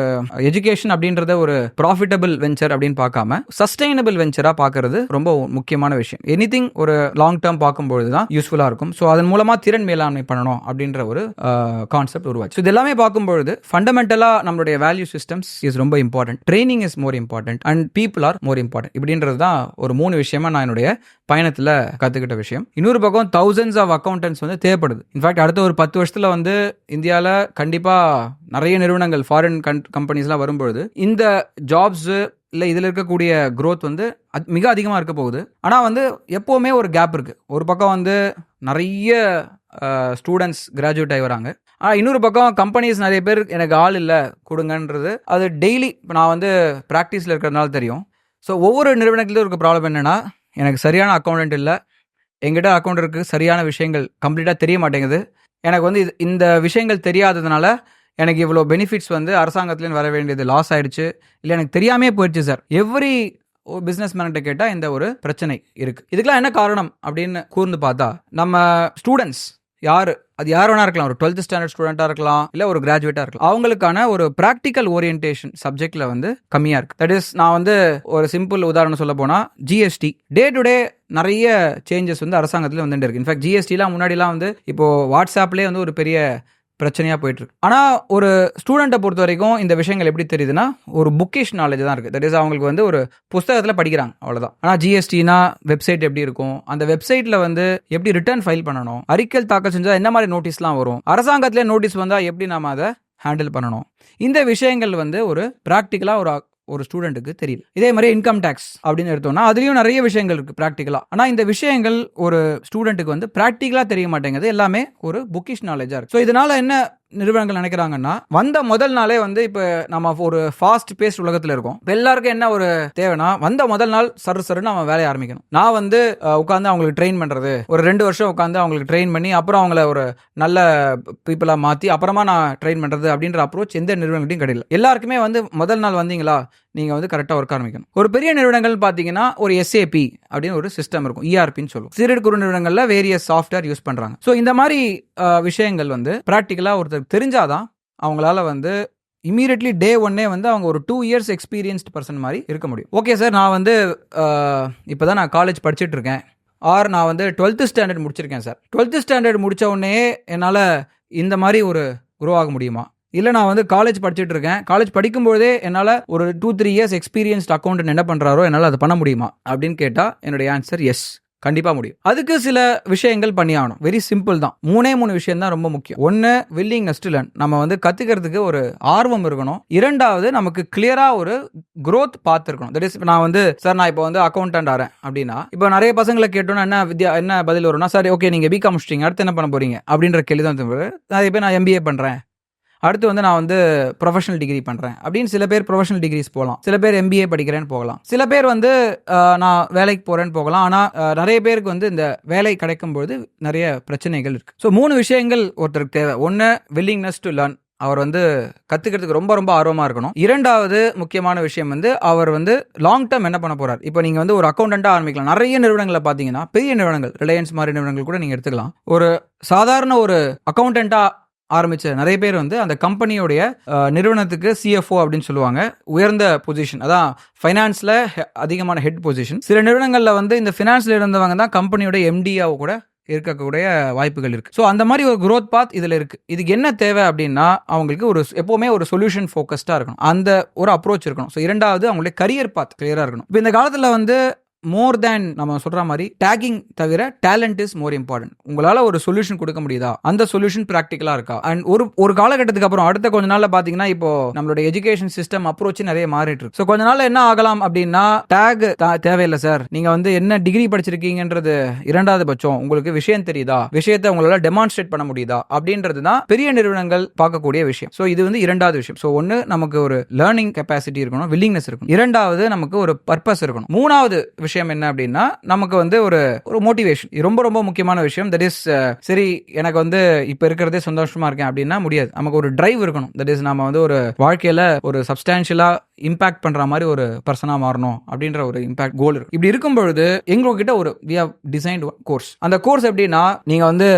எஜுகேஷன் அப்படின்றத ஒரு ப்ராஃபிட்டபிள் வெஞ்சர் அப்படின்னு பார்க்காம சஸ்டைனபிள் வெஞ்சரா பார்க்கறது ரொம்ப முக்கியமான விஷயம். எனிதிங் ஒரு லாங் டேர்ம் பார்க்கும்போது தான் யூஸ்ஃபுல்லா இருக்கும். ஸோ அதன் மூலமா திறன் மேலாண்மை பண்ணணும் அப்படின்ற ஒரு கான்செப்ட் உருவாச்சு. இது எல்லாமே பார்க்கும்பொழுது ஃபண்டமெண்டலா நம்மளுடைய வேல்யூ சிஸ்டம்ஸ் இஸ் ரொம்ப important, training is more important and people are more important. இப்படின்றது தான் ஒரு 3 விஷயமா நான் என்னுடைய பயணத்தில் கற்றுக்கிட்ட விஷயம். இன்னொரு பக்கம் thousands ஆஃப் அக்கௌண்டன்ட்ஸ் வந்து தேவைப்படுது. இன்ஃபேக்ட் அடுத்த ஒரு 10 வருஷத்தில் வந்து இந்தியாவில் கண்டிப்பாக நிறைய நிறுவனங்கள் ஃபாரின் கம்பெனிஸ்லாம் வரும்பொழுது இந்த ஜாப்ஸ் இல்லை இதில் இருக்கக்கூடிய growth வந்து மிக அதிகமாக இருக்க போகுது. ஆனால் வந்து எப்போவுமே ஒரு கேப் இருக்குது. ஒரு பக்கம் வந்து நிறைய ஸ்டூடெண்ட்ஸ் கிராஜுவேட் ஆகி வராங்க. ஆனால் இன்னொரு பக்கம் கம்பெனிஸ் நிறைய பேர் எனக்கு ஆள் இல்லை கொடுங்கன்றது அது டெய்லி இப்போ நான் வந்து ப்ராக்டிஸில் இருக்கிறதுனால தெரியும். ஸோ ஒவ்வொரு நிறுவனத்துலையும் இருக்க ப்ராப்ளம் என்னென்னா, எனக்கு சரியான அக்கௌண்டன்ட் இல்லை, எங்கிட்ட அக்கௌண்டருக்கு சரியான விஷயங்கள் கம்ப்ளீட்டாக தெரிய மாட்டேங்குது, எனக்கு வந்து இந்த விஷயங்கள் தெரியாததுனால எனக்கு இவ்வளோ பெனிஃபிட்ஸ் வந்து அரசாங்கத்துலேருந்து வர வேண்டியது லாஸ் ஆகிடுச்சு, இல்லை எனக்கு தெரியாமே போயிடுச்சு சார். எவ்ரி பிஸ்னஸ் மேன்கிட்ட கேட்டால் இந்த ஒரு பிரச்சனை இருக்குது. இதுக்கெல்லாம் என்ன காரணம் அப்படின்னு கூர்ந்து பார்த்தா, நம்ம ஸ்டூடெண்ட்ஸ் அது யார் வேணா இருக்கலாம், ஒரு 12th ஸ்டாண்டர்ட் ஸ்டூடெண்ட்டாக இருக்கலாம், இல்லை ஒரு கிராஜுவேட்டாக இருக்கலாம், அவங்களுக்கான ஒரு ப்ராக்டிக்கல் ஓரியன்டேஷன் சப்ஜெக்டில் வந்து கம்மியாக இருக்குது. தட் இஸ், நான் வந்து ஒரு சிம்பிள் உதாரணம் சொல்ல போனால் ஜிஎஸ்டி டே டு டே நிறைய சேஞ்சஸ் வந்து அரசாங்கத்தில் வந்துட்டு இருக்கு. இன்ஃபேக்ட் ஜிஎஸ்டிலாம் முன்னாடிலாம் வந்து இப்போது வாட்ஸ்அப்லேயே வந்து ஒரு பெரிய பிரச்சனையாக போயிட்டுருக்கு. ஆனால் ஒரு ஸ்டூடெண்ட்டை பொறுத்த வரைக்கும் இந்த விஷயங்கள் எப்படி தெரியுதுன்னா, ஒரு புக்கிஷ் நாலேஜ் தான் இருக்குது. தட் இஸ், அவங்களுக்கு வந்து ஒரு புஸ்தகத்தில் படிக்கிறாங்க, அவ்வளோதான். ஆனால் ஜிஎஸ்டினா வெப்சைட் எப்படி இருக்கும், அந்த வெப்சைட்டில் வந்து எப்படி ரிட்டர்ன் ஃபைல் பண்ணணும், அறிக்கை தாக்கல் செஞ்சால் என்ன மாதிரி நோட்டீஸ்லாம் வரும், அரசாங்கத்திலே நோட்டீஸ் வந்தால் எப்படி நம்ம அதை ஹேண்டில் பண்ணணும், இந்த விஷயங்கள் வந்து ஒரு ப்ராக்டிக்கலாக ஒரு ஸ்டூடெண்ட்டுக்கு தெரியல. இதே மாதிரி இன்கம் டேக்ஸ் அப்படின்னு எடுத்தோம்னா அதுலேயும் நிறைய விஷயங்கள் இருக்குது ப்ராக்டிக்கலாக. ஆனால் இந்த விஷயங்கள் ஒரு ஸ்டூடெண்ட்டுக்கு வந்து ப்ராக்டிக்கலாக தெரிய மாட்டேங்குது, எல்லாமே ஒரு புக்கிஷ் நாலேஜாக இருக்குது. ஸோ இதனால் என்ன நிறுவனங்கள் நினைக்கிறாங்கன்னா, வந்த முதல் நாளே வந்து இப்போ நம்ம ஒரு ஃபாஸ்ட் பேஸ்ட் உலகத்தில் இருக்கோம். எல்லாருக்கும் என்ன ஒரு தேவைன்னா, வந்த முதல் நாள் சருன்னு அவன் வேலையை ஆரம்பிக்கணும். நான் வந்து உட்காந்து அவங்களுக்கு ட்ரெயின் பண்ணுறது, ஒரு 2 வருஷம் உட்காந்து அவங்களுக்கு ட்ரெயின் பண்ணி அப்புறம் அவங்கள ஒரு நல்ல பீப்புளாக மாற்றி அப்புறமா நான் ட்ரெயின் பண்ணுறது அப்படின்ற அப்ரோச் எந்த நிறுவனங்களையும் கிடையாது. எல்லாருக்குமே வந்து முதல் நாள் வந்தீங்களா நீங்கள் வந்து கரெக்டாக ஒர்க் ஆரம்பிக்கணும். ஒரு பெரிய நிறுவனங்கள் பார்த்தீங்கன்னா ஒரு SAP அப்படின்னு ஒரு சிஸ்டம் இருக்கும், ERPன்னு சொல்லுவோம். சிறு குறு நிறுவனங்களில் வேரியஸ் சாஃப்ட்வேர் யூஸ் பண்ணுறாங்க. ஸோ இந்த மாதிரி விஷயங்கள் வந்து ப்ராக்டிக்கலாக ஒருத்தர் தெரிஞ்சாதான் அவங்களால வந்து இமீடியட்லி டே ஒன்னே வந்து அவங்க ஒரு 2 years எக்ஸ்பீரியன்ஸ்டு பர்சன் மாதிரி இருக்க முடியும். ஓகே சார், நான் வந்து இப்போ தான் நான் காலேஜ் படிச்சுட்டு இருக்கேன், ஆர் நான் வந்து 12th ஸ்டாண்டர்ட் முடிச்சிருக்கேன் சார். 12th ஸ்டாண்டர்ட் முடித்த உடனே என்னால் இந்த மாதிரி ஒரு க்ரோ ஆக முடியுமா? இல்லை நான் வந்து காலேஜ் படிச்சுட்டு இருக்கேன், காலேஜ் படிக்கும்போதே என்னால் ஒரு 2-3 years எக்ஸ்பீரியன்ஸ்ட் அக்கௌண்டன்ட் என்ன பண்ணுறாரோ என்னால் அதை பண்ண முடியுமா அப்படின்னு கேட்டால் என்னுடைய ஆன்சர் எஸ், கண்டிப்பாக முடியும். அதுக்கு சில விஷயங்கள் பண்ணி ஆகணும். வெரி சிம்பிள் தான். 3 விஷயம் தான் ரொம்ப முக்கியம். ஒன்று, வில்லிங்னஸ் டு லேர்ன். நம்ம வந்து கற்றுக்கிறதுக்கு ஒரு ஆர்வம் இருக்கணும். 2வது, நமக்கு கிளியராக ஒரு growth பார்த்துருக்கணும். தட் இஸ், நான் வந்து சார் நான் இப்போ வந்து அக்கௌண்டன்ட் ஆகிறேன் அப்படின்னா, இப்போ நிறைய பசங்களை கேட்டோன்னா என்ன பதில் வரும்னா, சார் ஓகே நீங்கள் பிகாம் முடிச்சிட்டீங்க, அடுத்து என்ன பண்ண போறீங்க அப்படின்ற கேள்வி தான். நிறைய பேர் நான் MBA பண்ணுறேன், அடுத்து வந்து நான் வந்து ப்ரொஃபஷனல் டிகிரி பண்ணுறேன் அப்படின்னு சில பேர் ப்ரொஃபஷனல் டிகிரிஸ் போகலாம், சில பேர் MBA படிக்கிறேன்னு போகலாம், சில பேர் வந்து நான் வேலைக்கு போகிறேன்னு போகலாம். ஆனால் நிறைய பேருக்கு வந்து இந்த வேலை கிடைக்கும்போது நிறைய பிரச்சனைகள் இருக்குது. ஸோ 3 விஷயங்கள் ஒருத்தருக்கு தேவை. ஒன்று, வில்லிங்னஸ் டு லேர்ன். அவர் வந்து கற்றுக்கிறதுக்கு ரொம்ப ரொம்ப ஆர்வமாக இருக்கணும். 2வது முக்கியமான விஷயம் வந்து அவர் வந்து லாங் டேர்ம் என்ன பண்ண போகிறார். இப்போ நீங்கள் வந்து ஒரு அக்கௌண்டண்ட்டாக ஆரம்பிக்கலாம். நிறைய நிறுவனங்களை பார்த்தீங்கன்னா, பெரிய நிறுவனங்கள், ரிலையன்ஸ் மாதிரி நிறுவனங்கள் கூட நீங்கள் எடுத்துக்கலாம். ஒரு சாதாரண ஒரு அக்கௌண்டண்ட்டாக ஆரம்பித்த நிறைய பேர் வந்து அந்த கம்பெனியோடைய நிறுவனத்துக்கு CFO அப்படின்னு சொல்லுவாங்க, உயர்ந்த பொசிஷன், அதான் ஃபைனான்ஸில் அதிகமான ஹெட் பொசிஷன். சில நிறுவனங்களில் வந்து இந்த ஃபினான்ஸில் இருந்தவங்க தான் கம்பெனியோட MD-ஆக கூட இருக்கக்கூடிய வாய்ப்புகள் இருக்குது. ஸோ அந்த மாதிரி ஒரு growth path இதில் இருக்குது. இதுக்கு என்ன தேவை அப்படின்னா, அவங்களுக்கு ஒரு எப்போவுமே ஒரு சொல்யூஷன் ஃபோக்கஸ்டாக இருக்கணும், அந்த ஒரு அப்ரோச் இருக்கணும். ஸோ 2வது, அவங்களுடைய கரியர் பாத் கிளியராக இருக்கணும். இப்போ இந்த காலத்தில் வந்து மோர் தேன் நம்ம சொல்ற மாதிரி டேகிங் தவிர டேலண்ட் இஸ் மோர் இம்பார்ட்டன்ட். உங்களால ஒரு சொல்யூஷன் கொடுக்க முடியுதா, அந்த சொல்யூஷன் பிராக்டிகலா இருக்கா? அண்ட் ஒரு காலகட்டத்துக்கு அப்புறம் அடுத்த கொஞ்ச நாள்ல பாத்தீங்கன்னா, இப்போ நம்மளோட எஜுகேஷன் சிஸ்டம் அப்ரோச் நிறைய மாறிட்டு இருக்கு. ஸோ கொஞ்ச நாள்ல என்ன ஆகலாம் அப்படின்னா, டேக் தேவையில்லை சார், நீங்க வந்து என்ன டிகிரி படிச்சிருக்கீங்கன்றது 2வது பட்சம், உங்களுக்கு விஷயம் தெரியுதா, விஷயத்தை உங்களால டெமான்ஸ்ட்ரேட் பண்ண முடியுதா அப்படின்றது தான் பெரிய நிறுவனங்கள் பார்க்கக்கூடிய விஷயம். ஸோ இது வந்து 2வது விஷயம். ஸோ ஒன்று, நமக்கு ஒரு லேர்னிங் கெப்பாசிட்டி இருக்கணும், வில்லிங்னஸ் இருக்கணும். 2வது, நமக்கு ஒரு பர்பஸ் இருக்கணும். 3வது விஷயம் என்ன அப்படின்னா, நமக்கு வந்து ஒரு மோட்டிவேஷன். ரொம்ப ரொம்ப முக்கியமான விஷயம். தட் இஸ், சரி எனக்கு வந்து இப்ப இருக்கிறதே சந்தோஷமா இருக்கேன் அப்படின்னா முடியாது. நமக்கு ஒரு டிரைவ் இருக்கணும். தட் இஸ், நம்ம வந்து ஒரு வாழ்க்கையில ஒரு சப்ஸ்டான்ஷியலா இம்பாக்ட் பண்ற மாதிரி ஒரு பர்சனா மாறணும் அப்படின்ற ஒரு இம்பாக்ட் கோல் இருக்கு. இப்படி இருக்கும் பொழுது எங்ககிட்ட ஒரு we have designed one course. அந்த கோர்ஸ் எப்படின்னா, நீங்க வந்து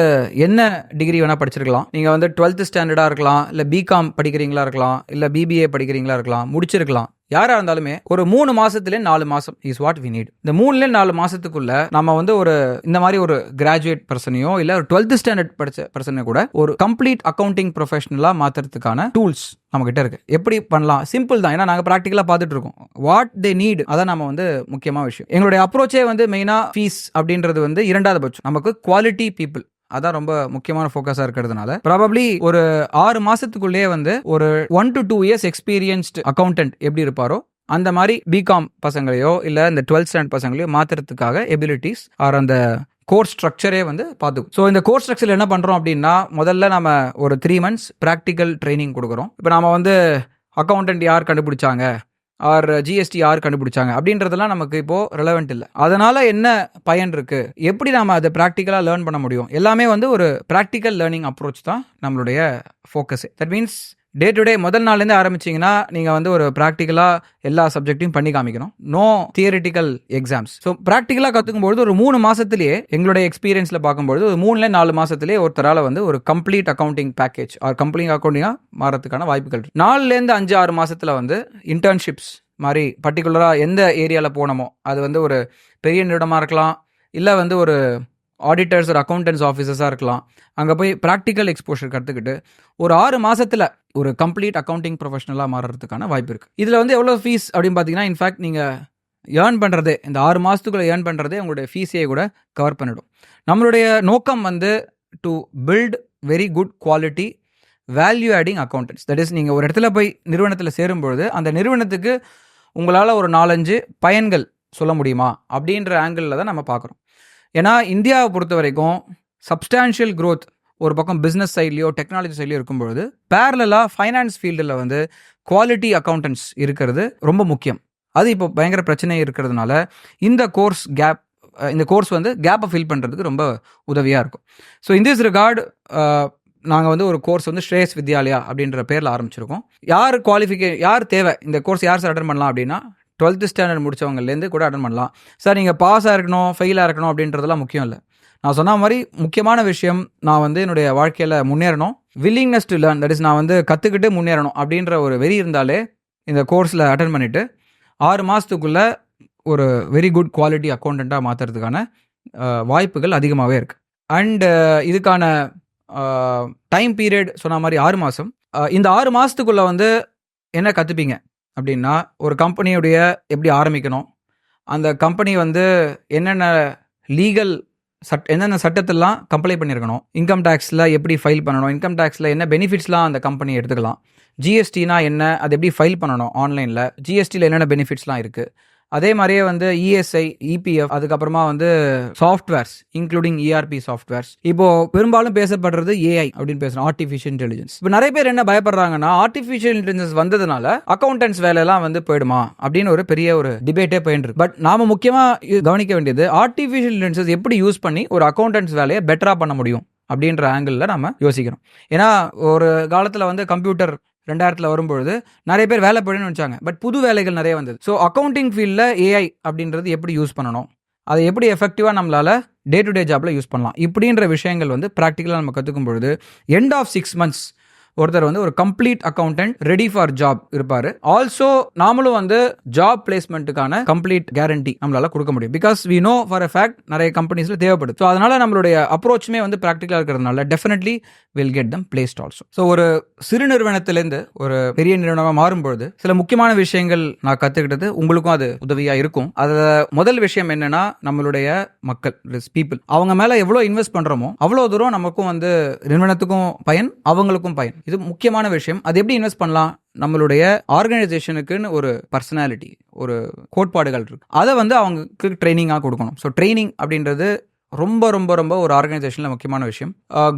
என்ன டிகிரி வேணா படிச்சிருக்கலாம். நீங்க வந்து 12th ஸ்டாண்டர்டா இருக்கலாம், இல்ல பிகாம் படிக்கிறீங்களா இருக்கலாம், இல்ல பிபிஏ படிக்கிறீங்களா இருக்கலாம், முடிச்சிருக்கலாம். யாரா இருந்தாலுமே ஒரு 3 மாசத்துல 4 மாசம் இஸ் வாட் வி நீட். இந்த 3ல 4 மாசத்துக்குள்ள நம்ம வந்து ஒரு இந்த மாதிரி ஒரு கிராஜுவேட் பர்சனையோ இல்ல ஒரு 12th ஸ்டாண்டர்ட் படிச்ச பர்சனை கூட ஒரு கம்ப்ளீட் அக்கவுண்டிங் ப்ரொஃபஷனலா மாத்துறதுக்கான டூல்ஸ் நம்ம கிட்ட இருக்கு. எப்படி பண்ணலாம்? சிம்பிள் தான். ஏன்னா நாங்க பிராக்டிகலா பார்த்துட்டு இருக்கோம். வாட் தே நீட், அதான் நம்ம வந்து முக்கியமான விஷயம். எங்களுடைய அப்ரோச்சே வந்து மெயினா ஃபீஸ் அப்படின்றது வந்து 2வது பட்சம். நமக்கு குவாலிட்டி பீப்புள் அதான் ரொம்ப முக்கியமான ஃபோக்கஸா இருக்கிறதுனால ப்ராபப்ளி ஒரு 6 மாசத்துக்குள்ளேயே வந்து ஒரு 1 to 2 இயர்ஸ் எக்ஸ்பீரியன்ஸ்டு அக்கௌண்டன்ட் எப்படி இருப்பாரோ அந்த மாதிரி பிகாம் பசங்களையோ இல்ல இந்த 12th ஸ்டாண்டர்ட் பசங்களையோ மாத்துறதுக்காக எபிலிட்டிஸ் ஆர் அந்த கோர்ஸ் ஸ்ட்ரக்சரே வந்து பார்த்துக்கும். ஸோ இந்த கோர்ஸ் ஸ்ட்ரக்சர் என்ன பண்றோம் அப்படின்னா, முதல்ல நம்ம ஒரு 3 months ப்ராக்டிக்கல் ட்ரைனிங் கொடுக்குறோம். இப்போ நாம வந்து அக்கௌண்டன்ட் யார் கண்டுபிடிச்சாங்க ஆர் ஜிஎஸ்டி யார் கண்டுபிடிச்சாங்க அப்படின்றதெல்லாம் நமக்கு இப்போ ரெலவெண்ட் இல்லை. அதனால என்ன பயன் இருக்கு, எப்படி நாம அதை ப்ராக்டிக்கலா லேர்ன் பண்ண முடியும், எல்லாமே வந்து ஒரு ப்ராக்டிக்கல் லேர்னிங் அப்ரோச் தான் நம்மளுடைய focus. That means day to day முதல் நாள்லேருந்து ஆரம்பிச்சிங்கன்னா நீங்கள் வந்து ஒரு ப்ராக்டிக்கலாக எல்லா சப்ஜெக்ட்டையும் பண்ணி காமிக்கணும். No theoretical exams. ஸோ ப்ராக்டிக்கலாக கற்றுக்கும்போது ஒரு 3 மாதத்துலேயே எங்களுடைய எக்ஸ்பீரியன்ஸில் பார்க்கும்போது ஒரு 3ல 4 மாதத்துலேயே ஒருத்தரால் வந்து ஒரு complete accounting package or complete அக்கௌண்டிங்காக மாறதுக்கான வாய்ப்புகள் இருக்கு. 4லேருந்து 5-6 மாதத்தில் வந்து இன்டர்ன்ஷிப்ஸ் மாதிரி பர்டிகுலராக எந்த ஏரியாவில் போனோமோ, அது வந்து ஒரு பெரிய நிறுவனமாக இருக்கலாம், இல்லை வந்து ஒரு ஆடிட்டர்ஸ் ஒரு அக்கௌண்டன்ஸ் ஆஃபீஸர்ஸாக இருக்கலாம். அங்கே போய் ப்ராக்டிக்கல் எக்ஸ்போஷர் கற்றுக்கிட்டு ஒரு 6 மாதத்தில் ஒரு கம்ப்ளீட் அக்கௌண்டிங் ப்ரொஃபஷனலாக மாறுறதுக்கான வாய்ப்பு இருக்குது. இதில் வந்து எவ்வளோ ஃபீஸ் அப்படின்னு பார்த்தீங்கன்னா, இன்ஃபேக்ட் நீங்கள் ஏர்ன் பண்ணுறதே இந்த 6 மாதத்துக்குள்ளே ஏர்ன் பண்ணுறதே உங்களுடைய ஃபீஸையே கூட கவர் பண்ணிடும். நம்மளுடைய நோக்கம் வந்து to build very good quality value adding accountants. That is, நீங்கள் ஒரு இடத்துல போய் நிறுவனத்தில் சேரும்பொழுது அந்த நிறுவனத்துக்கு உங்களால் ஒரு 4-5 பயன்கள் சொல்ல முடியுமா அப்படின்ற ஆங்கிளில் தான் நம்ம பார்க்குறோம். ஏன்னா இந்தியாவை பொறுத்த வரைக்கும் சப்ஸ்டான்ஷியல் க்ரோத் ஒரு பக்கம் பிஸ்னஸ் சைட்லையோ டெக்னாலஜி சைட்லையோ இருக்கும்பொழுது பேரலாக ஃபைனான்ஸ் ஃபீல்டில் வந்து குவாலிட்டி அக்கௌண்டன்ஸ் இருக்கிறது ரொம்ப முக்கியம். அது இப்போ பயங்கர பிரச்சனை இருக்கிறதுனால இந்த கோர்ஸ் வந்து கேப்பை ஃபில் பண்ணுறதுக்கு ரொம்ப உதவியாக இருக்கும். ஸோ இன் திஸ் ரிகார்டு நாங்கள் வந்து ஒரு கோர்ஸ் வந்து ஸ்ரேயஸ் வித்யாலயா அப்படின்ற பேரில் ஆரம்பிச்சிருக்கோம். யார் தேவை இந்த கோர்ஸ் யார் சார் அட்டன் பண்ணலாம் அப்படின்னா, 12th ஸ்டாண்டர்ட் முடித்தவங்கலேருந்து கூட அட்டன் பண்ணலாம். சார் நீங்கள் பாஸாக இருக்கணும் ஃபெயிலாக இருக்கணும் அப்படின்றதெல்லாம் முக்கியம் இல்லை. நான் சொன்ன மாதிரி முக்கியமான விஷயம், நான் வந்து என்னுடைய வாழ்க்கையில் முன்னேறணும், willingness to learn, that is நான் வந்து கற்றுக்கிட்டு முன்னேறணும் அப்படின்ற ஒரு வெறி இருந்தாலே இந்த கோர்ஸில் அட்டன் பண்ணிவிட்டு 6 மாதத்துக்குள்ளே ஒரு வெரி குட் குவாலிட்டி அக்கௌண்டண்ட்டாக மாற்றுறதுக்கான வாய்ப்புகள் அதிகமாகவே இருக்குது. அண்டு இதுக்கான டைம் பீரியட் சொன்ன மாதிரி 6 மாதம். இந்த 6 மாதத்துக்குள்ளே வந்து என்ன கற்றுப்பீங்க அப்படின்னா, ஒரு கம்பெனியுடைய எப்படி ஆரம்பிக்கணும், அந்த கம்பெனி வந்து என்னென்ன லீகல் என்னென்ன சட்டத்தெல்லாம் கம்ப்ளை பண்ணியிருக்கணும், இன்கம் டேக்ஸில் எப்படி ஃபைல் பண்ணணும், இன்கம் டேக்ஸில் என்ன பெனிஃபிட்ஸ்லாம் அந்த கம்பெனி எடுத்துக்கலாம், ஜிஎஸ்டினா என்ன, அது எப்படி ஃபைல் பண்ணணும் ஆன்லைனில், ஜிஎஸ்டியில் என்னென்ன பெனிஃபிட்ஸ்லாம் இருக்குது, அதே மாதிரியே வந்து இஎஸ்ஐ, இபிஎஃப், அதுக்கப்புறமா வந்து சாஃப்ட்வேர்ஸ் இன்க்ளூடிங் இஆர்பி சாஃப்ட்வேர்ஸ். இப்போ பெரும்பாலும் பேசப்படுறது ஏஐ அப்படின்னு பேசுறோம், ஆர்டிஃபிஷியல் இன்டெலிஜென்ஸ். இப்போ நிறைய பேர் என்ன பயப்படுறாங்கன்னா, ஆர்டிஃபிஷியல் இன்டெலிஜென்ஸ் வந்ததுனால அக்கௌண்டன்ஸ் வேலையெல்லாம் வந்து போயிடுமா அப்படின்னு ஒரு பெரிய ஒரு டிபேட்டே போயிட்டு இருக்கு. பட் நாம முக்கியமா கவனிக்க வேண்டியது, ஆர்டிஃபிஷியல் இன்டெலிஜென்ஸ் எப்படி யூஸ் பண்ணி ஒரு அக்கௌண்டன்ஸ் வேலையை பெட்டரா பண்ண முடியும் அப்படின்ற ஆங்கிளில் நம்ம யோசிக்கணும். ஏன்னா ஒரு காலத்தில் வந்து கம்ப்யூட்டர் 2000 வரும்பொழுது நிறைய பேர் வேலை போயிடுன்னு நினச்சாங்க. பட் புது வேலைகள் நிறைய வந்தது. ஸோ அக்கௌண்டிங் ஃபீல்டில் ஏஐ அப்படின்றது எப்படி யூஸ் பண்ணணும், அதை எப்படி எஃபெக்டிவாக நம்மளால் டே டு டே ஜாப்பில் யூஸ் பண்ணலாம், இப்படின்ற விஷயங்கள் வந்து ப்ராக்டிக்கலாக நம்ம கற்றுக்கும் பொழுது எண்ட் ஆஃப் 6 months ஒருத்தர் வந்து ஒரு complete accountant ready for job இருப்பார். ஆல்சோ நாமளும் வந்து ஜாப் பிளேஸ்மெண்ட்டுக்கான கம்ப்ளீட் கேரண்டி நம்மளால கொடுக்க முடியும். Because we know for a fact நிறைய கம்பெனிஸ்ல தேவைப்படுது. ஸோ அதனால நம்மளுடைய அப்ரோச்சுமே வந்து ப்ராக்டிக்கலாக இருக்கிறதுனால definitely will get them placed also. So ஒரு சிறு நிறுவனத்திலேருந்து ஒரு பெரிய நிறுவனமாக மாறும்பொழுது சில முக்கியமான விஷயங்கள் நான் கற்றுக்கிட்டது உங்களுக்கும் அது உதவியாக இருக்கும். அதில் முதல் விஷயம் என்னன்னா, நம்மளுடைய மக்கள் பீப்புள், அவங்க மேலே எவ்வளோ இன்வெஸ்ட் பண்ணுறோமோ அவ்வளோ தூரம் நமக்கும் வந்து நிறுவனத்துக்கும் பயன், அவங்களுக்கும் பயன். இது முக்கியமான விஷயம். அது எப்படி இன்வெஸ்ட் பண்ணலாம், நம்மளுடைய ஆர்கனைசேஷனுக்குன்னு ஒரு பர்சனாலிட்டி, ஒரு கோட்பாடுகள் இருக்கு, அதை வந்து அவங்களுக்கு ட்ரைனிங்காக கொடுக்கணும். ஸோ ட்ரைனிங் அப்படின்றது ரொம்ப ரொம்ப ரொம்ப ஒரு ஆர்கனைசேஷனில் முக்கியமான விஷயம்.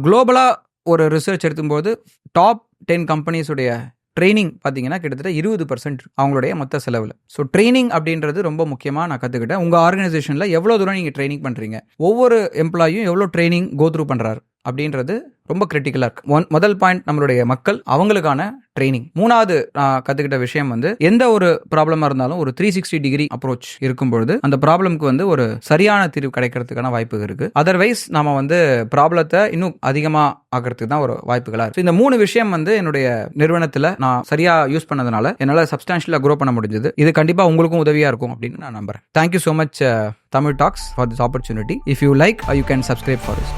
குளோபலாக ஒரு ரிசர்ச் எடுக்கும்போது டாப் 10 கம்பெனிஸுடைய ட்ரைனிங் பார்த்தீங்கன்னா கிட்டத்தட்ட 20% அவங்களுடைய மொத்த செலவில். ஸோ ட்ரைனிங் அப்படின்றது ரொம்ப முக்கியமாக நான் கற்றுக்கிட்டேன். உங்கள் ஆர்கனைசேஷனில் எவ்வளோ தூரம் நீங்கள் ட்ரைனிங் பண்ணுறீங்க, ஒவ்வொரு எம்ப்ளாயும் எவ்வளோ ட்ரைனிங் கோ த்ரூ பண்ணுறாரு அப்படின்றது ரொம்ப கிரிட்டிக்கலாக இருக்கு. முதல் பாயிண்ட் நம்மளுடைய மக்கள், அவங்களுக்கான ட்ரைனிங். மூணாவது நான் கற்றுக்கிட்ட விஷயம் வந்து எந்த ஒரு ப்ராப்ளமாக இருந்தாலும் ஒரு 360 டிகிரி அப்ரோச் இருக்கும்பொழுது அந்த ப்ராப்ளம்க்கு வந்து ஒரு சரியான தீர்வு கிடைக்கிறதுக்கான வாய்ப்பு இருக்கு. அதர்வைஸ் நம்ம வந்து ப்ராப்ளத்தை இன்னும் அதிகமாக ஆக்கிறதுக்கு தான் ஒரு வாய்ப்புகளாக இருக்கு. இந்த 3 விஷயம் வந்து என்னுடைய நிறுவனத்தில் நான் சரியாக யூஸ் பண்ணதுனால என்னால் சப்ஸ்டான்ஷியலாக க்ரோ பண்ண முடிஞ்சது. இது கண்டிப்பாக உங்களுக்கும் உதவியாக இருக்கும் அப்படின்னு நான் நம்புறேன். Thank you so much Tamil Talks for this opportunity. If you like, you can subscribe for this.